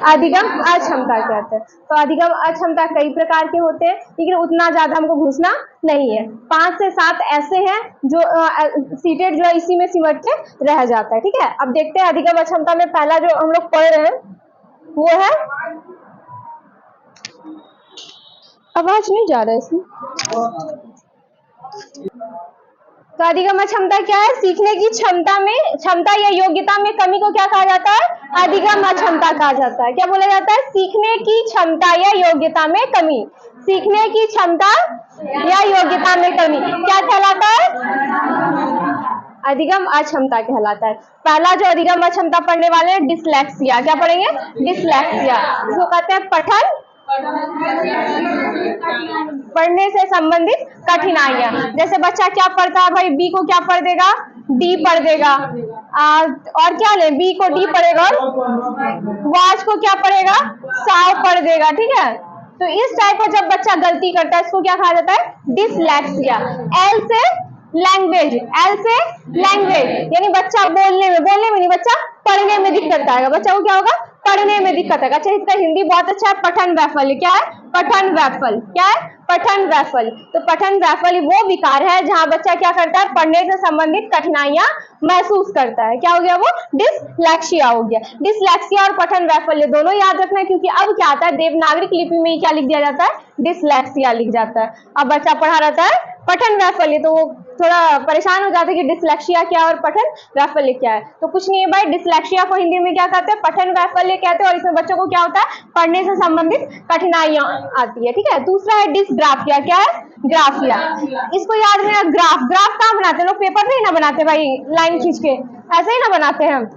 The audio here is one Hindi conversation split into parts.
अधिगम अक्षमता कहते हैं। तो अधिगम अक्षमता कई प्रकार के होते हैं, लेकिन उतना ज्यादा हमको घुसना नहीं है। 5 से 7 ऐसे हैं जो सीटेड जो है इसी में सिमट के रह जाता है। ठीक है, अब देखते हैं अधिगम अक्षमता में पहला जो हम लोग पढ़ रहे हैं वो है, आवाज नहीं जा रहा है इसमें। तो अधिगम अक्षमता क्या है? सीखने की क्षमता या योग्यता में कमी को क्या कहा जाता है? अधिगम अक्षमता कहा जाता है। क्या बोला जाता है? सीखने की क्षमता या योग्यता में कमी। सीखने की क्षमता या योग्यता में कमी क्या कहलाता है? अधिगम अक्षमता कहलाता है। पहला जो अधिगम अक्षमता पढ़ने वाले हैं डिसलेक्सिया। क्या पढ़ेंगे? डिसलेक्सिया, इसको कहते हैं पठन पढ़ने से संबंधित कठिनाइयां। जैसे बच्चा क्या पढ़ता है भाई? बी को क्या पढ़ देगा? डी पढ़ देगा। और क्या ले? बी को डी पढ़ेगा और वाच को क्या पढ़ेगा? साव पढ़ देगा। ठीक है, तो इस टाइप का जब बच्चा गलती करता है इसको क्या कहा जाता है? डिसलेक्सिया। एल से लैंग्वेज, एल से लैंग्वेज यानी बच्चा बोलने में नहीं, बच्चा पढ़ने में दिक्कत आएगा। बच्चा को क्या होगा? पढ़ने में दिक्कत आएगा। अच्छा, इसका हिंदी बहुत अच्छा है, पठन वैफल्य। क्या है? पठन वैफल्य। क्या है? पठन वैफल्य। तो पठन वैफल्य वो विकार है जहां बच्चा क्या करता है? पढ़ने से संबंधित कठिनाइयां महसूस करता है। क्या हो गया? वो डिसलेक्सिया हो गया। डिसलेक्सिया और पठन वैफल्य दोनों याद रखना है, क्योंकि अब क्या आता है देवनागरिक लिपि में ही क्या लिख दिया जाता है? डिसलेक्सिया लिख जाता है। अब बच्चा पढ़ा रहता है पठन वैफल्य, तो वो थोड़ा परेशान हो जाते हैं कि डिसलेक्सिया क्या और पठन वैफल्य क्या है। तो कुछ नहीं है भाई, डिसलेक्सिया को हिंदी में क्या कहते हैं? पठन वैफल्य कहते हैं। और इसमें बच्चों को क्या होता है? पढ़ने से संबंधित कठिनाइयां आती है। ठीक है, दूसरा है डिसग्राफिया। क्या है? ग्राफिया। इसको याद रखना। ग्राफ कहाँ बनाते हैं लोग? पेपर पे ही ना बनाते भाई, लाइन खींच के ऐसे ही ना बनाते हैं हम।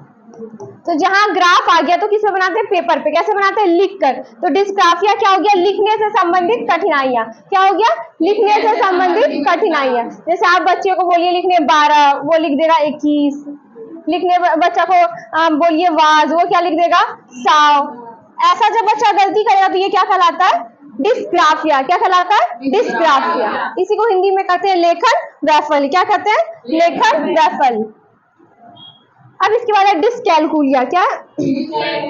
तो जहां ग्राफ आ गया तो किस पे बनाते हैं? पेपर पे। कैसे बनाते हैं? लिख कर। तो डिस्ग्राफिया क्या हो गया? लिखने से संबंधित कठिनाइयां। क्या हो गया? लिखने से संबंधित कठिनाइयां। जैसे आप बच्चे को बोलिए लिखने 12, वो लिख देगा 21। लिखने बच्चा को बोलिए वाज, वो क्या लिख देगा? साव। ऐसा जब बच्चा गलती करेगा तो ये क्या कहलाता है? डिस्ग्राफिया। क्या कहलाता है? डिस्ग्राफिया। इसी को हिंदी में कहते हैं लेखन वैफल्य। क्या कहते हैं? लेखन वैफल्य। अब इसके बाद है डिसकैलकुलिया। क्या?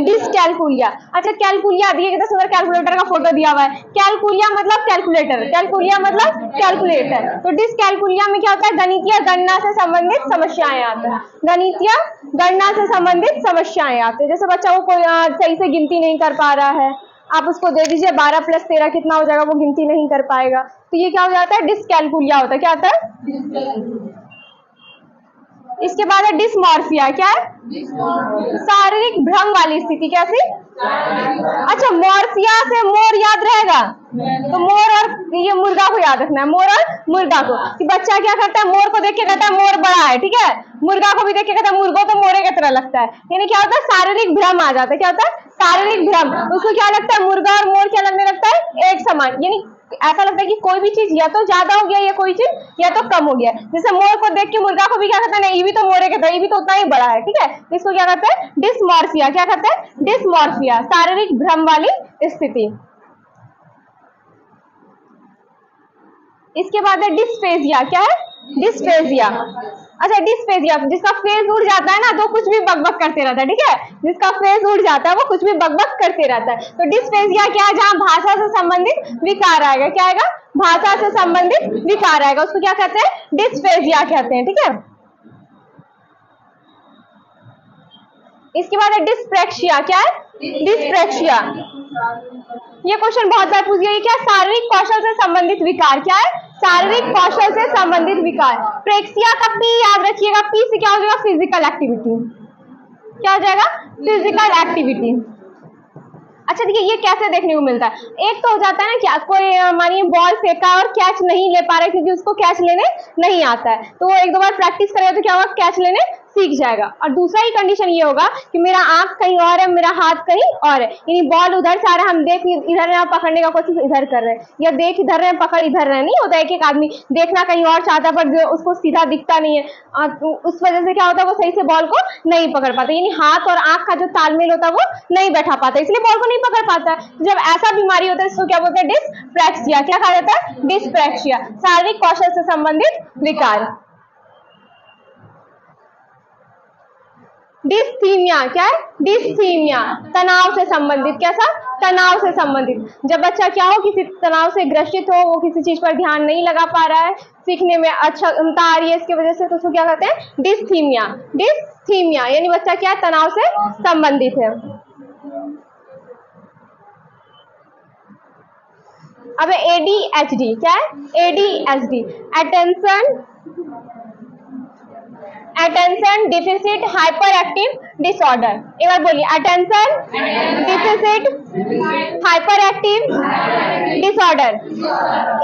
डिसकैलकुलिया। अच्छा, कैलकुलिया दिए, कितना सुंदर कैलकुलेटर का फोटो दिया हुआ है। कैलकुलिया मतलब कैलकुलेटर, कैलकुलिया मतलब कैलकुलेटर। तो डिसकैलकुलिया में क्या होता है? गणितीय गणना से संबंधित समस्याएं आती हैं। गणितीय गणना से संबंधित समस्याएं आती है। जैसे बच्चा को कोई सही से गिनती नहीं कर पा रहा है, आप उसको दे दीजिए 12 + 13 कितना हो जाएगा, वो गिनती नहीं कर पाएगा, तो ये क्या हो जाता है? डिसकैलकुलिया होता है। क्या होता है? इसके बाद है डिसमॉर्फिया। क्या है? शारीरिक भ्रम वाली स्थिति। कैसी? अच्छा, मॉर्फिया से मोर याद रहेगा, तो मोर और ये मुर्गा को याद रखना है। मोर और मुर्गा को, कि बच्चा क्या करता है? मोर को देख के कहता है मोर बड़ा है। ठीक है, मुर्गा को भी देख के कहता है मुर्गो तो मोरे की तरह लगता है। यानी क्या होता है? शारीरिक भ्रम आ जाता है। क्या होता है? शारीरिक भ्रम। उसको क्या लगता है? मुर्गा और मोर क्या लगने लगता है? एक समान। यानी ऐसा लगता है कि कोई भी चीज या तो ज्यादा हो गया या कोई चीज या तो कम हो गया। जैसे मोर को देख के मुर्गा को भी क्या कहता है? नहीं, ये भी तो मोरे के तरह, ये भी तो उतना ही बड़ा है। ठीक है, इसको क्या कहते हैं? डिसमॉर्फिया। क्या कहते हैं? डिसमॉर्फिया, शारीरिक भ्रम वाली स्थिति। इसके बाद है डिस्फेजिया। क्या है? डिस्फेजिया। अच्छा, डिस्फेजिया जिसका फेस उड़ जाता है ना, तो कुछ भी बकबक करते रहता है। ठीक है, जिसका फेस उड़ जाता है वो कुछ भी बकबक करते रहता है। तो डिस्फेजिया क्या है? जहां भाषा से संबंधित विकार आएगा। क्या आएगा? भाषा से संबंधित विकार आएगा, उसको क्या कहते हैं? डिस्फेजिया कहते हैं। ठीक है, इसके बाद है डिस्प्रेक्सिया। क्या है? डिस्प्रेक्सिया। ये क्वेश्चन बहुत बार पूछ गया। क्या? शारीरिक कौशल से संबंधित विकार। क्या है? शारीरिक कौशल से संबंधित विकार। प्रेक्सिया का पी याद रखिएगा। पी से क्या हो जाएगा? Physical activity. क्या हो जाएगा? Physical activity. अच्छा देखिए, ये कैसे देखने को मिलता है? एक तो हो जाता है ना, क्या कोई मानिए बॉल फेंका और कैच नहीं ले पा रहा है क्योंकि उसको कैच लेने नहीं आता है, तो वो 1-2 बार प्रैक्टिस करेगा तो क्या होगा? कैच लेने सीख जाएगा। और दूसरा ही कंडीशन ये होगा कि मेरा आंख कहीं और है, मेरा हाथ कहीं और है, यानी बॉल उधर से आ रहा है, हम देख इधर रहे हैं, पकड़ने का कोशिश इधर कर रहे हैं, या देख इधर रहे हैं, पकड़ इधर रहे। नहीं होता, एक आदमी देखना कहीं और चाहता है पर उसको सीधा दिखता नहीं है, तो उस वजह से क्या होता है? वो सही से बॉल को नहीं पकड़ पाता, यानी हाथ और आंख का जो तालमेल होता है वो नहीं बैठा पाता, इसलिए बॉल को नहीं पकड़ पाता है। तो जब ऐसा बीमारी होता है इसको क्या बोलते हैं? डिस्प्रेक्सिया। क्या कहा जाता है? डिस्प्रेक्सिया, शारीरिक कौशल से संबंधित विकार। डिस्थीमिया क्या है? डिस्थीमिया, तनाव से संबंधित। कैसा? तनाव से संबंधित। जब बच्चा क्या हो, किसी तनाव से ग्रसित हो, वो किसी चीज पर ध्यान नहीं लगा पा रहा है, सीखने में अच्छा क्षमता आ रही है इसकी वजह से, तो उसको क्या कहते हैं? डिस्थीमिया। डिस्थीमिया यानी बच्चा क्या है? तनाव से संबंधित है। अब ADHD क्या है? ADHD attention deficit hyper active disorder. एक बार बोलिए, attention deficit hyper active disorder.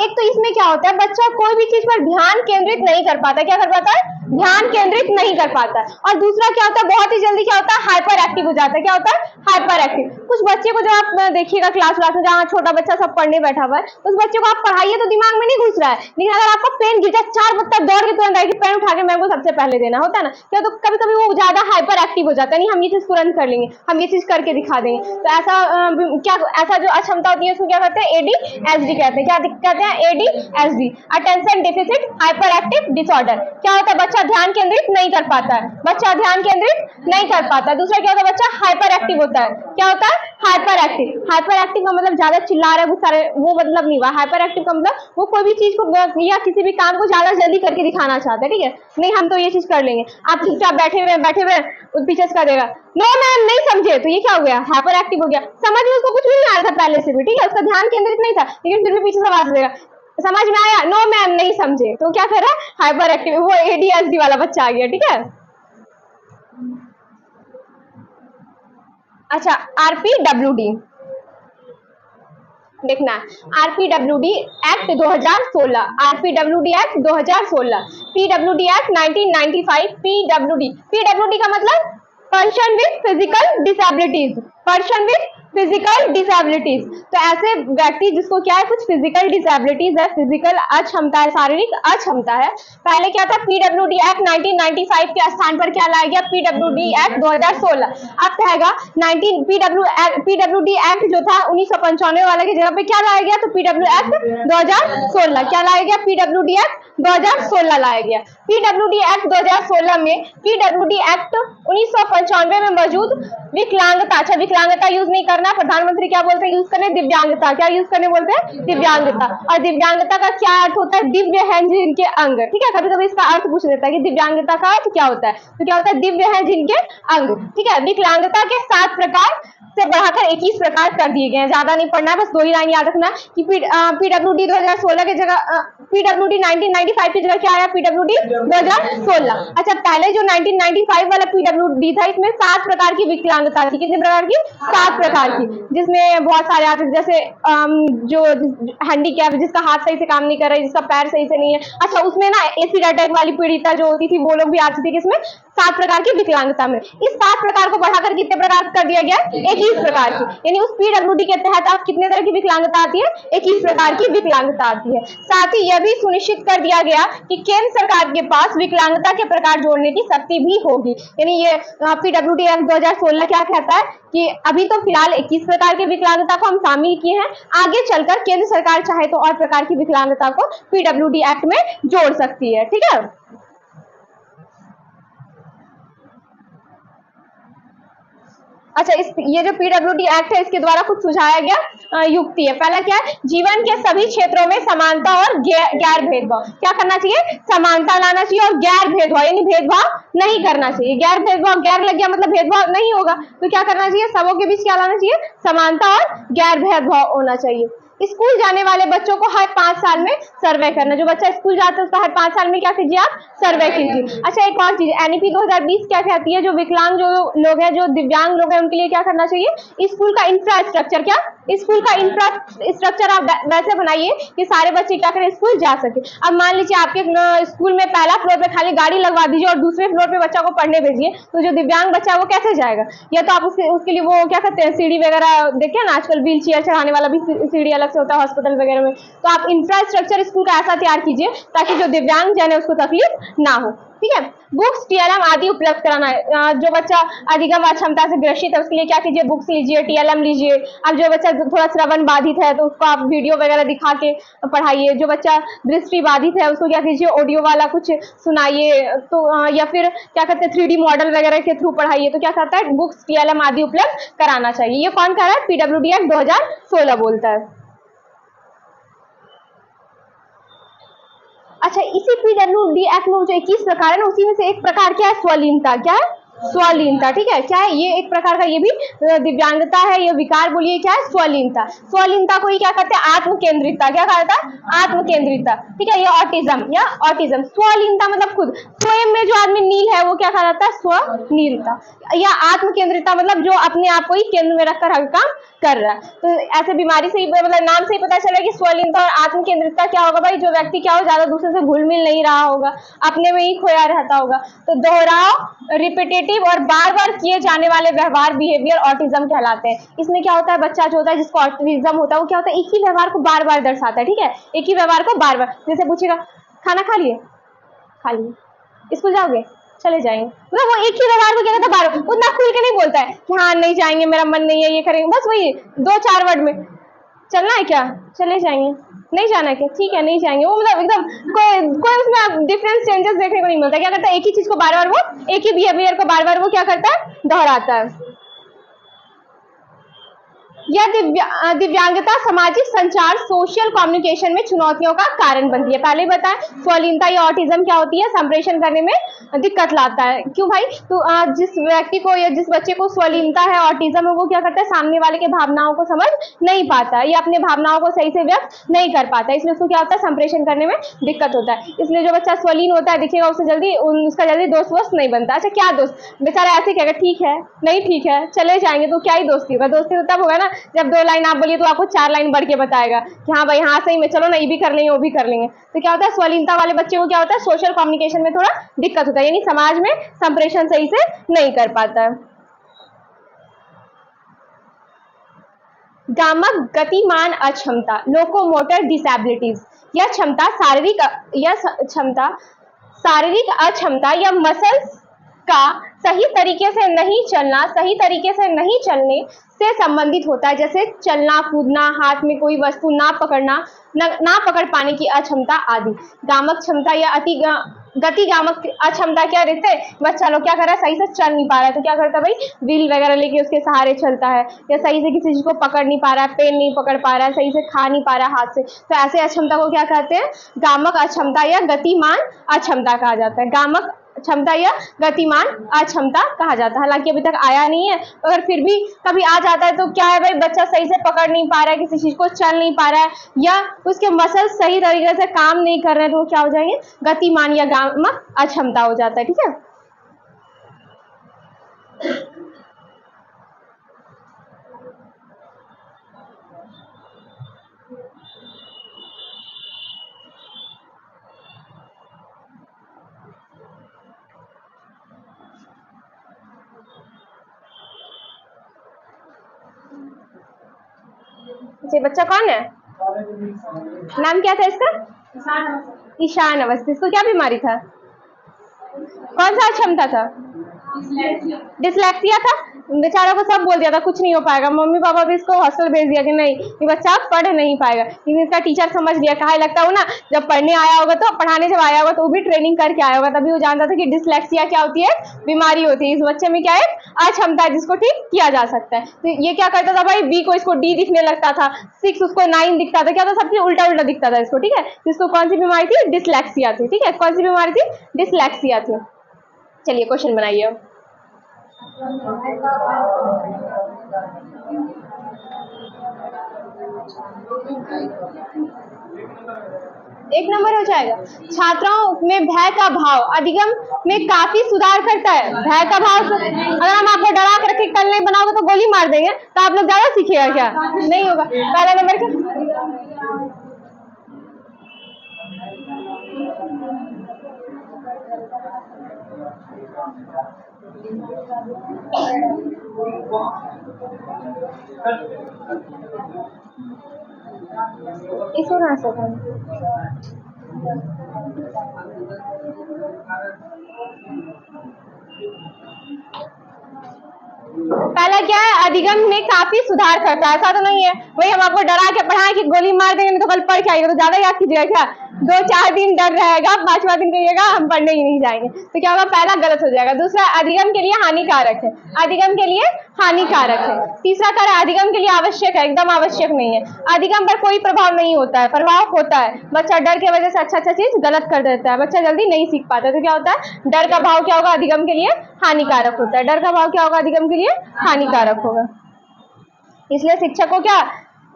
एक तो इसमें क्या होता है, बच्चा कोई भी चीज पर ध्यान केंद्रित नहीं कर पाता। क्या कर पाता है? ध्यान केंद्रित नहीं कर पाता है। और दूसरा क्या होता है, बहुत ही जल्दी क्या होता है? हाइपर एक्टिव हो जाता है। क्या होता है? Hyper active. कुछ बच्चे को जब आप देखिएगा क्लास में, जहाँ छोटा बच्चा सब पढ़ने बैठा हुआ है, उस बच्चे को आप पढ़ाइए तो दिमाग में नहीं घुस रहा है, लेकिन अगर आपको पेन गिर जाए, 4 बच्चा दौड़ के तुरंत आएगी, पेन उठा के मैम को सबसे पहले देना होता है ना। क्या तो कभी कभी वो ज्यादा हाइपर एक्टिव हो जाता है, नहीं हम ये चीज तुरंत कर लेंगे, हम ये चीज करके दिखा देंगे। तो ऐसा जो अक्षमता होती है उसको क्या कहते हैं? ADHD कहते हैं। क्या कहते हैं? ADHD attention deficit hyper active disorder. क्या होता है? बच्चा ध्यान केंद्रित नहीं कर पाता है। बच्चा ध्यान केंद्रित नहीं कर पाता है। दूसरा क्या होता है? बच्चा हाइपर एक्टिव होता है। क्या होता है? Hyper active. हाइपर एक्टिव का मतलब ज्यादा चिल्ला रहा है, गुस्सा रहा है, वो मतलब नहीं हुआ। हाइपर एक्टिव का मतलब वो कोई भी चीज को या किसी भी काम को ज्यादा जल्दी करके दिखाना चाहता है। ठीक है, नहीं हम तो ये चीज कर लेंगे, आप चुपचाप बैठे हुए पीछे कर देगा, नो मैम नहीं समझे, तो ये क्या हो गया? हाइपर एक्टिव हो गया। समझ में उसको कुछ भी नहीं आ रहा था पहले से भी, ठीक है, उसका ध्यान केंद्रित नहीं था, लेकिन फिर भी पीछे से आवाज देगा, समझ में आया? नो मैम नहीं समझे, तो क्या कर रहा है? Hyper active. वो ADHD वाला बच्चा आ गया। ठीक है, अच्छा RPWD देखना है। RPWD act 2016, RPWD act 2016, PWD act 1995, PWD का मतलब person with physical disabilities, person with physical disabilities. तो ऐसे व्यक्ति जिसको क्या है? कुछ फिजिकल डिसेबिलिटीज है, फिजिकल अक्षमता है, शारीरिक अक्षमता है। पहले क्या था? PWD एक्ट 1995 के स्थान पर क्या लाया गया? PWD act 2016। अब कहेगा PWD एक्ट जो था 1995 वाला की जगह पे क्या लाया गया? तो PW एक्ट 2016। क्या लाया गया? PWD एक्ट 2016 लाया गया। PWD एक्ट 2016 में PWD एक्ट 1995 में मौजूद विकलांगता, अच्छा विकलांगता यूज नहीं करना, प्रधानमंत्री क्या बोलते हैं? यूज करने दिव्यांगता। क्या यूज करने बोलते हैं? दिव्यांगता। और दिव्यांगता का क्या अर्थ होता है? दिव्य है जिनके अंग। ठीक है, कभी कभी इसका अर्थ पूछ लेता है कि दिव्यांगता का अर्थ क्या होता है, तो क्या होता है? दिव्य है जिनके अंग। ठीक है, विकलांगता के 7 प्रकार से बढ़ाकर 21 प्रकार कर दिए गए हैं। ज्यादा नहीं पढ़ना है, बस 2 ही लाइन याद रखना कि PWD 2016 की जगह PWD 1995 की जगह क्या आया? PWD 2016। अच्छा, पहले जो 1995 वाला PWD था, इसमें 7 प्रकार की विकलांगता थी। कितने प्रकार की? 7 प्रकार की, जिसमें बहुत सारे आते, जैसे जो हैंडीकैप, जिसका हाथ सही से काम नहीं कर रहा है, जिसका पैर सही से नहीं है। अच्छा, उसमें ना एसिड अटैक वाली पीड़िता जो होती थी, वो लोग भी आती थी, किसमें? 7 प्रकार की विकलांगता में। इस 7 प्रकार को बढ़ाकर कितने प्रकार कर दिया गया? 21 प्रकार की। यानी उस PWD के तहत आप कितने तरह की विकलांगता आती है? 21 प्रकार की विकलांगता आती है। साथ ही यह भी सुनिश्चित कर दिया गया कि केंद्र सरकार के पास विकलांगता के प्रकार जोड़ने की शक्ति भी होगी। यानी ये PWD एक्ट 2016 क्या कहता है कि अभी तो फिलहाल 21 प्रकार की विकलांगता को हम शामिल किए हैं, आगे चलकर केंद्र सरकार चाहे तो और प्रकार की विकलांगता को PWD एक्ट में जोड़ सकती है। ठीक है, अच्छा ये जो PWD एक्ट है, इसके द्वारा कुछ सुझाया गया युक्ति है। पहला क्या है? जीवन के सभी क्षेत्रों में समानता और गैर भेदभाव। क्या करना चाहिए? समानता लाना चाहिए और गैर भेदभाव, यानी भेदभाव नहीं करना चाहिए। गैर भेदभाव, गैर लग गया मतलब भेदभाव नहीं होगा, तो क्या करना चाहिए? सबों के बीच क्या लाना चाहिए? समानता और गैर भेदभाव होना चाहिए। स्कूल जाने वाले बच्चों को हर 5 साल में सर्वे करना। जो बच्चा स्कूल जाता है उसका हर 5 साल में क्या कीजिए? आप सर्वे कीजिए। अच्छा, एक और चीज, NEP 2020 क्या कहती है? जो विकलांग जो लोग हैं, जो दिव्यांग लोग हैं, उनके लिए क्या करना चाहिए? स्कूल का इंफ्रास्ट्रक्चर, क्या स्कूल का इंफ्रास्ट्रक्चर आप वैसे बनाइए कि सारे बच्चे क्या करें? स्कूल जा सके। अब मान लीजिए आपके स्कूल में पहला फ्लोर पे खाली गाड़ी लगवा दीजिए और दूसरे फ्लोर पे बच्चा को पढ़ने भेजिए, तो जो दिव्यांग बच्चा है वो कैसे जाएगा? या तो आप उसके लिए वो क्या कहते हैं, सीढ़ी वगैरह देखिए ना, आजकल व्हील चेयर चढ़ाने वाला भी सीढ़ी अलग से होता है हॉस्पिटल वगैरह में। तो आप इंफ्रास्ट्रक्चर स्कूल का ऐसा तैयार कीजिए ताकि जो दिव्यांग जन है उसको तकलीफ ना हो। ठीक है। बुक्स, टीएलएम आदि उपलब्ध कराना है। जो बच्चा अधिगम अक्षमता से ग्रसित है उसके लिए क्या कीजिए, बुक्स लीजिए, टीएलएम लीजिए। अब जो बच्चा थोड़ा श्रवण बाधित है तो उसको आप वीडियो वगैरह दिखा के पढ़ाइए। जो बच्चा दृष्टि बाधित है उसको क्या कीजिए, ऑडियो वाला कुछ सुनाइए, तो या फिर क्या कहते हैं 3D मॉडल वगैरह के थ्रू पढ़ाइए। तो क्या कहता है, बुक्स, टीएलएम आदि उपलब्ध कराना चाहिए। ये कौन कह रहा है, पीडब्ल्यूडी एक्ट 2016 बोलता है। अच्छा, इसी पीडब्ल्यूडी एक्ट में जो 21 प्रकार है ना, उसी में से एक प्रकार क्या है, स्वलीनता। क्या है, स्वलीनता। ठीक है, क्या है ये, एक प्रकार का ये भी दिव्यांगता है, ये विकार बोलिए क्या है, स्वलीनता। स्वलीनता को ही क्या कहते हैं, आत्म केंद्रितता। क्या कहता है, आत्म केंद्रितता। ठीक है, ये ऑटिज्म या ऑटिज्म। स्वलीनता मतलब खुद, स्वयं में जो आदमी नील है वो क्या कहलाता है, स्वनीलता। या आत्म केंद्रितता मतलब जो अपने आप को ही केंद्र में रखकर हर काम कर रहा है। तो ऐसे बीमारी से ही मतलब नाम से ही पता चला कि स्वलीनता और आत्म केंद्रितता क्या होगा भाई, जो व्यक्ति क्या हो, ज्यादा दूसरे से घुल मिल नहीं रहा होगा, अपने में ही खोया रहता होगा। तो दोहराव, रिपीटेटिव और बार बार किए जाने वाले व्यवहार, बिहेवियर ऑटिज्म कहलाते हैं। इसमें क्या होता है, बच्चा जो होता है जिसको ऑटिज्म होता है वो क्या होता है, एक ही व्यवहार को बार बार दर्शाता है। ठीक है, एक ही व्यवहार को बार बार, जैसे पूछेगा खाना खा लिए, खा लिए, स्कूल जाओगे, चले जाएंगे, मतलब वो एक ही व्यवहार को क्या कहता है, बार उतना खुल के नहीं बोलता है कि हाँ नहीं जाएंगे, मेरा मन नहीं है, ये करेंगे, बस वही 2-4 वर्ड में, चलना है क्या, चले जाएंगे, नहीं जाना है क्या, ठीक है नहीं जाएंगे। वो मतलब एकदम कोई उसमें डिफरेंस चेंजेस देखने को नहीं मिलता। क्या करता है, एक ही चीज को बार बार वो, एक ही बिहेवियर को बार बार वो क्या करता है, दोहराता है। यह दिव्यांगता सामाजिक संचार, सोशल कम्युनिकेशन में चुनौतियों का कारण बनती है। पहले बताएं, स्वलीनता या ऑटिज्म क्या होती है, संप्रेषण करने में दिक्कत लाता है। क्यों भाई, तो जिस व्यक्ति को या जिस बच्चे को स्वलीनता है, ऑटिज्म है, वो क्या करता है, सामने वाले के भावनाओं को समझ नहीं पाता है या अपने भावनाओं को सही से व्यक्त नहीं कर पाता है, इसलिए उसको क्या होता है, संप्रेषण करने में दिक्कत होता है। इसलिए जो बच्चा स्वलीन होता है, देखिएगा उसका जल्दी दोस्त वोस्त नहीं बनता। अच्छा, क्या दोस्त, बेचारा ऐसे कहेगा ठीक है, नहीं ठीक है, चले जाएंगे, तो क्या ही दोस्ती होगा। दोस्ती तो तब होगा ना जब 2 लाइन आप बोलिए तो आपको 4 लाइन बढ़ के बताएगा कि हाँ भाई, हाँ सही में, चलो ना, ये भी कर लेंगे, वो भी कर लेंगे। तो क्या होता है, स्वलीनता वाले बच्चे को क्या होता है, सोशल कम्युनिकेशन में थोड़ा दिक्कत होता है, यानी समाज में संप्रेषण सही से नहीं कर पाता है। गामक गतिमान अक्षमता, लोकोमोटर डिसेबिलिटीज। यह क्षमता शारीरिक अक्षमता या मसल्स का सही तरीके से नहीं चलना, सही तरीके से नहीं चलने से संबंधित होता है, जैसे चलना, कूदना, हाथ में कोई वस्तु ना पकड़ना, ना पकड़ पाने की अक्षमता आदि। गामक क्षमता या गति गामक अक्षमता क्या रहते हैं, बच्चा लोग क्या कर रहा है, सही से चल नहीं पा रहा है, तो क्या करता है भाई, व्हील वगैरह लेके उसके सहारे चलता है, या सही से किसी चीज को पकड़ नहीं पा रहा है, पेन नहीं पकड़ पा रहा है, सही से खा नहीं पा रहा है हाथ से, तो ऐसे अक्षमता को क्या कहते हैं, गामक अक्षमता या गतिमान अक्षमता कहा जाता है। गामक क्षमता या गतिमान अक्षमता कहा जाता है। हालांकि अभी तक आया नहीं है, अगर फिर भी कभी आ जाता है तो क्या है भाई, बच्चा सही से पकड़ नहीं पा रहा है, किसी चीज को चल नहीं पा रहा है, या उसके मसल सही तरीके से काम नहीं कर रहे हैं, तो वो क्या हो जाएंगे, गतिमान या गामक अक्षमता हो जाता है। ठीक है, ये बच्चा कौन है, नाम क्या था इसका, ईशान अवस्थी। इसको क्या बीमारी था, कौन सा अक्षमता था, डिसलेक्सिया था। बेचारा को सब बोल दिया था कुछ नहीं हो पाएगा, मम्मी पापा भी इसको हॉस्टल भेज दिया कि नहीं, ये बच्चा पढ़ नहीं पाएगा, लेकिन इसका टीचर समझ लिया। कहा लगता हो ना, जब पढ़ने आया होगा तो पढ़ाने जब आया होगा तो वो भी ट्रेनिंग करके आया होगा, तभी वो जानता था कि डिसलेक्सिया क्या होती है, बीमारी होती है, इस बच्चे में क्या है, अक्षमता है जिसको ठीक किया जा सकता है। तो ये क्या करता था भाई, बी को इसको डी दिखने लगता था, 6 उसको 9 दिखता था, क्या था, सबसे उल्टा उल्टा दिखता था इसको। ठीक है, जिसको कौन सी बीमारी थी, डिसलेक्सिया थी। ठीक है, कौन सी बीमारी थी, डिसलेक्सिया थी। चलिए क्वेश्चन बनाइए। एक नंबर हो जाएगा। छात्राओं में भय का भाव अधिगम में काफी सुधार करता है। भय का भाव, अगर हम आपको डरा कर रखे कल नहीं बनाओगे तो गोली मार देंगे, तो आप लोग ज्यादा सीखिएगा क्या, नहीं होगा। पहला नंबर क्या, इसको कहाँ से पहला क्या है, अधिगम में काफी सुधार करता है। ऐसा तो नहीं है भाई हम आपको डरा के पढ़ाएं कि गोली मार देंगे तो कल पढ़ के आएगा तो ज्यादा याद कीजिएगा क्या, 2-4 दिन डर रहेगा, 5वां दिन कहिएगा हम पढ़ने ही नहीं जाएंगे, तो क्या होगा, पहला गलत हो जाएगा। दूसरा, अधिगम के लिए हानिकारक है, अधिगम के लिए हानिकारक है। तीसरा कह रहा है अधिगम के लिए आवश्यक है, एकदम आवश्यक नहीं है। अधिगम पर कोई प्रभाव नहीं होता है, प्रभाव होता है, बच्चा डर की वजह से अच्छा चीज गलत कर देता है, बच्चा जल्दी नहीं सीख पाता है, तो क्या होता है, डर का भाव क्या होगा, अधिगम के लिए हानिकारक होता है। डर का भाव क्या होगा, अधिगम के लिए हानिकारक होगा। इसलिए शिक्षक को क्या,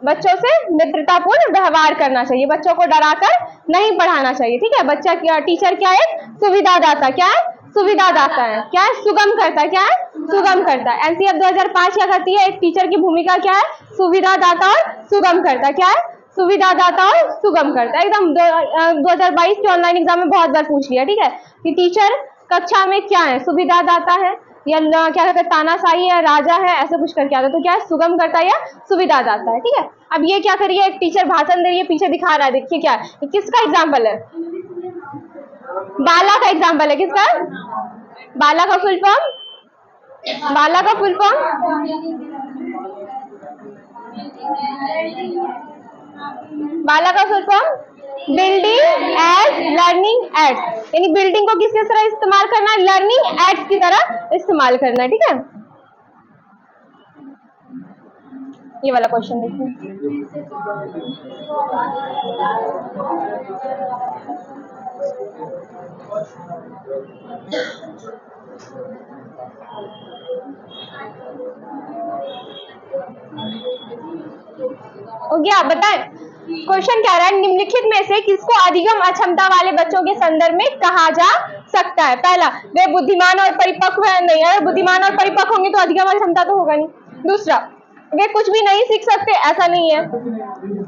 बच्चों से मित्रतापूर्ण व्यवहार करना चाहिए, बच्चों को डराकर नहीं पढ़ाना चाहिए, ठीक है। बच्चा क्या, टीचर क्या है, सुविधादाता, क्या है, सुविधादाता है, क्या है, सुगम करता है, क्या है, सुगम करता है। एनसीएफ 2005 क्या करती है, एक टीचर की भूमिका क्या है, सुविधादाता और सुगम करता है, क्या है, सुविधादाता और सुगम करता है। एकदम 2022 के ऑनलाइन एग्जाम में बहुत बार पूछ लिया, ठीक है, कि टीचर कक्षा में क्या है, सुविधादाता है या क्या कहते हैं, तानाशाही है, राजा है, ऐसे कुछ करके आता है, तो क्या है, सुगम करता है या सुविधादाता है, ठीक है। अब ये क्या करिए, एक टीचर भाषण दे रही है, पीछे दिखा रहा है, देखिए क्या है, ये किसका एग्जाम्पल है, बाला का एग्जाम्पल है, किसका, बाला का फुल फॉर्म, बाला का फुल फॉर्म, बाला का full form building as learning aids, यानी बिल्डिंग को किस तरह इस्तेमाल करना है, लर्निंग एड्स की तरह इस्तेमाल करना है, ठीक है। ये वाला क्वेश्चन देखिए, हो गया, बताएं क्वेश्चन क्या रहा है, निम्नलिखित में से किसको अधिगम अक्षमता वाले बच्चों के संदर्भ में कहा जा सकता है। पहला, वे बुद्धिमान और परिपक्व है, नहीं, अगर बुद्धिमान और परिपक्व होंगे तो अधिगम अक्षमता तो होगा नहीं। दूसरा, वे कुछ भी नहीं सीख सकते, ऐसा नहीं है,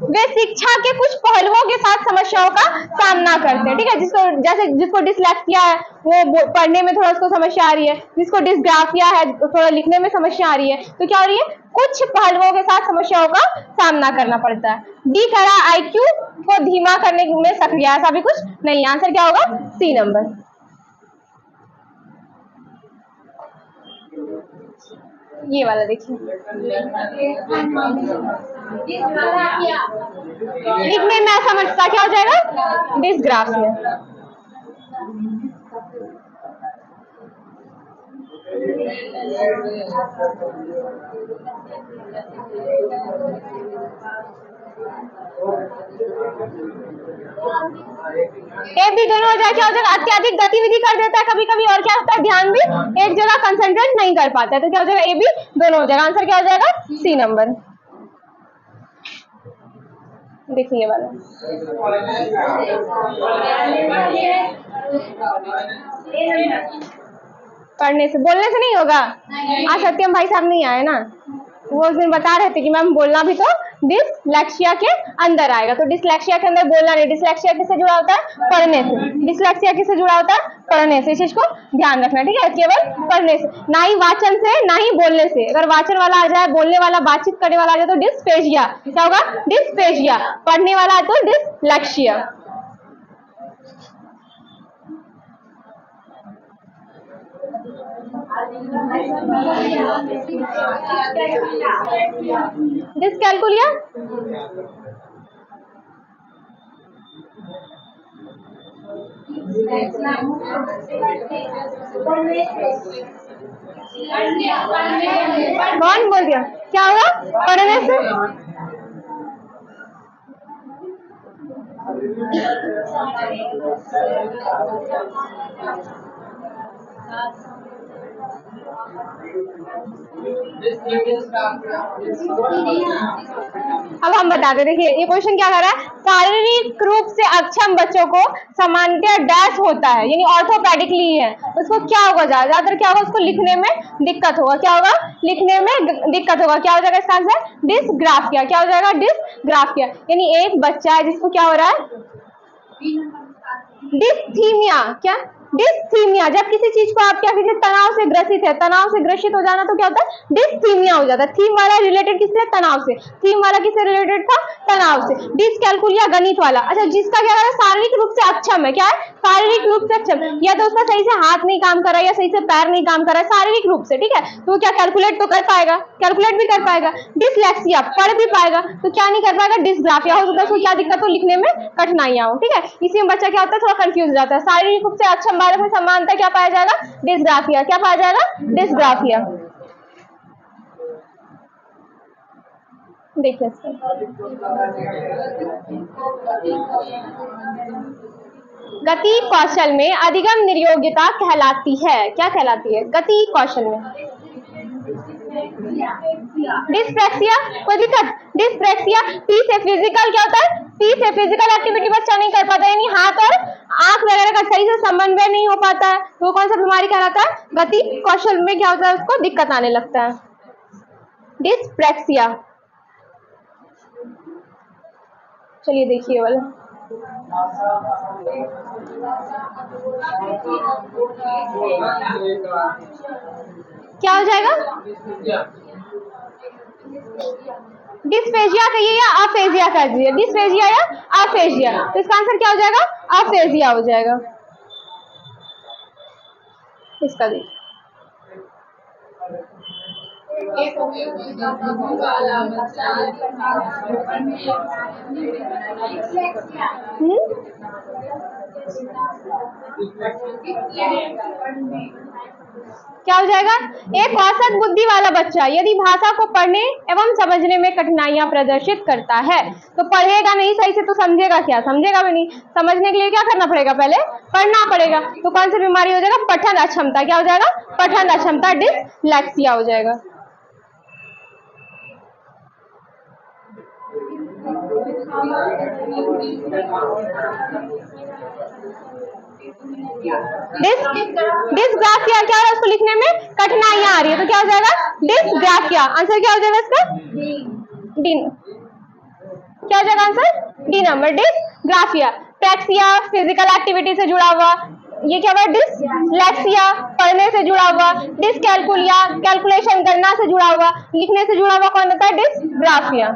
वे शिक्षा के कुछ पहलुओं के साथ समस्याओं का सामना करते हैं, ठीक है। जिसको डिसलेक्सिया है वो पढ़ने में थोड़ा उसको समस्या आ रही है, जिसको डिसग्राफिया है थोड़ा लिखने में समस्या आ रही है, तो क्या हो रही है, कुछ पहलुओं के साथ समस्याओं का सामना करना पड़ता है। डी कह रहा है IQ को धीमा करने में सक्रिय, ऐसा भी कुछ नहीं, आंसर क्या होगा, सी नंबर। ये वाला देखिए, लिखने में समझता क्या हो जाएगा, डिसग्राफिया। ए भी दोनों हो जाए, क्या हो जाएगा, अत्यधिक गतिविधि कर देता है कभी कभी, और क्या होता है, ध्यान भी एक जगह कंसंट्रेट नहीं कर पाता है, तो क्या हो जाएगा, ए भी दोनों हो जाएगा, आंसर क्या हो जाएगा, सी नंबर। देखिए वाला, पढ़ने से, बोलने से नहीं होगा। आज सत्यम भाई साहब नहीं आए ना, वो उस दिन बता रहे थे कि मैम बोलना भी तो डिसलेक्सिया के अंदर आएगा, तो डिसलेक्सिया के अंदर बोलना नहीं, डिसलेक्सिया किससे जुड़ा होता है, पढ़ने से, डिसलेक्सिया किससे जुड़ा होता है, पढ़ने से, इस चीज को ध्यान रखना, ठीक है, केवल पढ़ने से, ना ही वाचन से, ना ही बोलने से। अगर वाचन वाला आ जाए, बोलने वाला, बातचीत करने वाला आ जाए तो डिस्पेजिया, क्या होगा, डिस्पेजिया, पढ़ने वाला है तो डिसलेक्सिया। डिसकैलकुलिया, कौन बोल दिया, क्या होगा, पढ़ने से। अब हम बता दें, देखिए ये क्वेश्चन क्या कर रहा है, शारीरिक रूप से अक्षम बच्चों को सामान्यतः डैश होता है, यानी ऑर्थोपेडिकली है, उसको क्या होगा, ज्यादातर क्या होगा, उसको लिखने में दिक्कत होगा, क्या होगा, लिखने में दिक्कत होगा, क्या हो जाएगा इसका आंसर, डिसग्राफिया, क्या हो जाएगा, डिसग्राफिया, यानी एक बच्चा है जिसको क्या हो रहा है, डिस्थीमिया, क्या डिस्थीमिया, जब किसी चीज को आप क्या कीजिए, तनाव से ग्रसित है, तनाव से ग्रसित हो जाना तो क्या होता है, डिस्थीमिया हो जाता है। थीम वाला रिलेटेड किससे, तनाव से, थीम वाला किससे रिलेटेड था, तनाव से। डिसकैलकुलिया गणित वाला, अच्छा जिसका क्या है, शारीरिक रूप से अक्षम है, क्या है, शारीरिक रूप से अक्षम, या तो उसका सही से हाथ नहीं काम कर रहा है या सही से पैर नहीं काम कर रहा है, शारीरिक रूप से, ठीक है, तो वो क्या कैलकुलेट तो कर पाएगा, कैलकुलेट भी कर पाएगा। डिसलेक्सिया, पढ़ भी पाएगा, तो क्या नहीं कर पाएगा, डिसग्राफिया हो सकता है, उसको क्या दिक्कत हो, लिखने में कठिनाइयां हो, ठीक है। इसी में बच्चा क्या होता है, थोड़ा कंफ्यूज हो जाता है। शारीरिक रूप से अक्षम बालक में समानता क्या पाया जाएगा, डिसग्राफिया, क्या पाया जाएगा, डिसग्राफिया। देखिए गति कौशल में अधिगम निर्योग्यता कहलाती है, क्या कहलाती है, गति कौशल में। डिस्प्रैक्सिया, कोई दिक्कत, डिस्प्रैक्सिया, पी से फिजिकल क्या होता है, पी से फिजिकल एक्टिविटी बच्चा नहीं कर पाता, यानी हाथ और आंख वगैरह का सही से समन्वय नहीं हो पाता है, तो वो कौन सा बीमारी कहलाता है, गति कौशल में क्या होता है, उसको दिक्कत आने लगता है, डिस्प्रैक्सिया। चलिए देखिए वाला, क्या हो जाएगा, डिस्फेजिया कहिए या अफेजिया कर दीजिए, डिस्फेजिया या अफेजिया, तो इसका आंसर क्या हो जाएगा, अफेजिया हो जाएगा। इसका देखिए क्या हो जाएगा, एक औसत बुद्धि वाला बच्चा यदि भाषा को पढ़ने एवं समझने में कठिनाइयां प्रदर्शित करता है, तो पढ़ेगा नहीं सही से तो समझेगा क्या, समझेगा भी नहीं, समझने के लिए क्या करना पड़ेगा, पहले पढ़ना पड़ेगा, तो कौन सी बीमारी हो जाएगा, पठन अक्षमता, क्या हो जाएगा, पठन अक्षमता, डिसलेक्सिया हो जाएगा। डिसग्राफिया क्या है, उसको लिखने में कठिनाइयां आ रही है, तो क्या हो जाएगा, डिसग्राफिया, आंसर क्या हो जाएगा इसका, डी, क्या हो जाएगा answer, D number, dysgraphia. Praxia, physical activity से जुड़ा हुआ, ये क्या हुआ, डिसलेक्सिया, पढ़ने से जुड़ा हुआ, डिसकैलकुलिया, कैलकुलेशन करना से जुड़ा हुआ, लिखने से जुड़ा हुआ कौन होता है, डिसग्राफिया।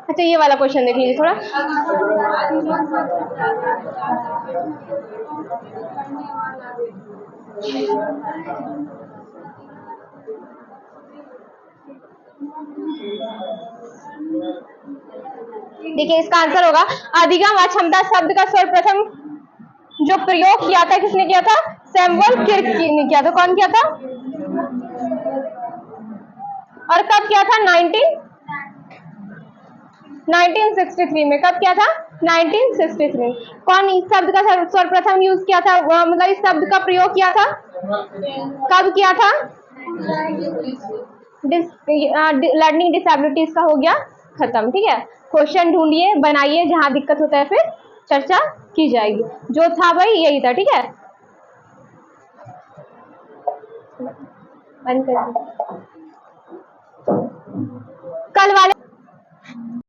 अच्छा ये वाला क्वेश्चन देख लीजिए थोड़ा, देखिए इसका आंसर होगा, अधिगम अक्षमता शब्द का सर्वप्रथम जो प्रयोग किया था, किसने किया था, सैमुअल किर्क ने किया था, कौन किया था, और कब किया था, 1963 में, कब किया था, 1963। कौन इस शब्द का सर्वप्रथम यूज किया था, मतलब इस शब्द का प्रयोग किया था, कब किया था, लर्निंग डिसेबिलिटीज का हो गया खत्म, ठीक है। क्वेश्चन ढूंढिए, बनाइए, जहां दिक्कत होता है फिर चर्चा की जाएगी, जो था भाई यही था, ठीक है। बंद कर कल वाले